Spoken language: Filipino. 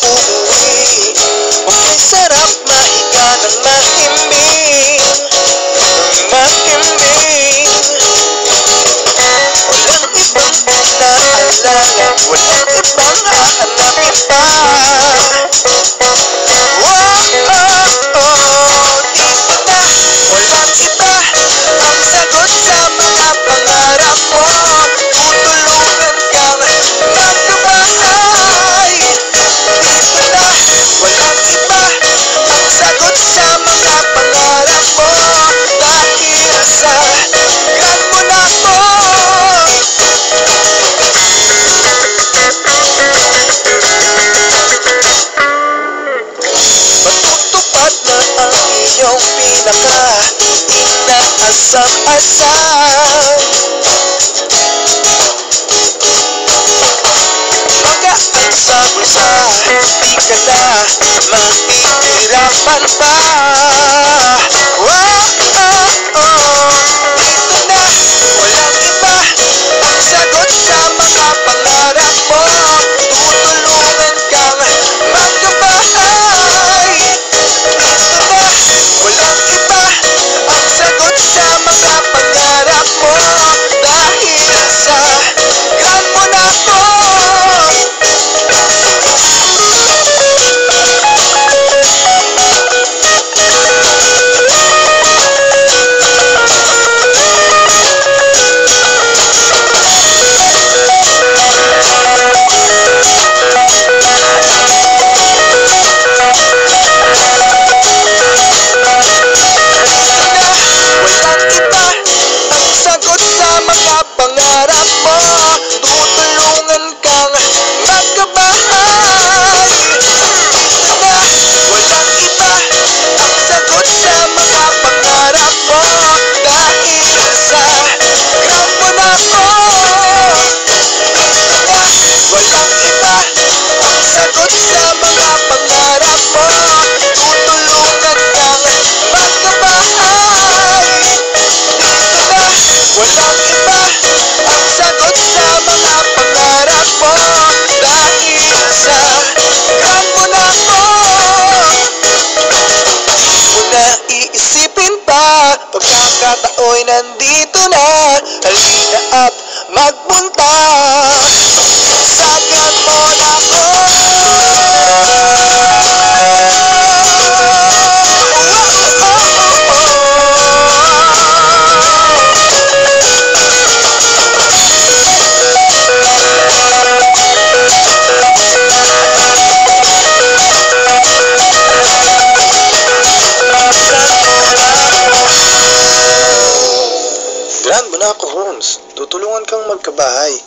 uuwi. Ang sarap mahiga ng mahimbing, mahimbing. Walang ibang naalala, walang ibang hahanapin pa. Dito na, walang iba ang sagot sa mga pangarap mo. Tutulungan kang magkabahay. Dito na, walang iba ang sagot sa mga pangarap mo. Dahil sa gan mo na ko. Matutupad na ang iyong pinaka-inaasam-asam. Magaan sa bulsa, di ka na mahihirapan pa. Dito na, walang iba ang sagot sa mga pangarap mo. Tutulungan kang magkabahay. Dito na, walang iba ang sagot sa mga pangarap mo. Dahil sa gan mo na ko. Walang iba ang sagot sa mga pangarap mo. Tutulungan kang magkabahay. Dito na, walang iba ang sagot sa mga pangarap mo. Dahil sa gan mo na ko. Dito na, walang iba ang sagot sa mga pangarap mo. Tutulungan kang magkabahay. Dito na, walang iba ang sagot sa mga pangarap mo. Dahil sa gan mo na ko. Di mo na iisipin pa, pagkakatao'y nandito na. Halina at magpunta sa gan mo na ko. Grand Monaco Homes, tutulungan kang magkabahay.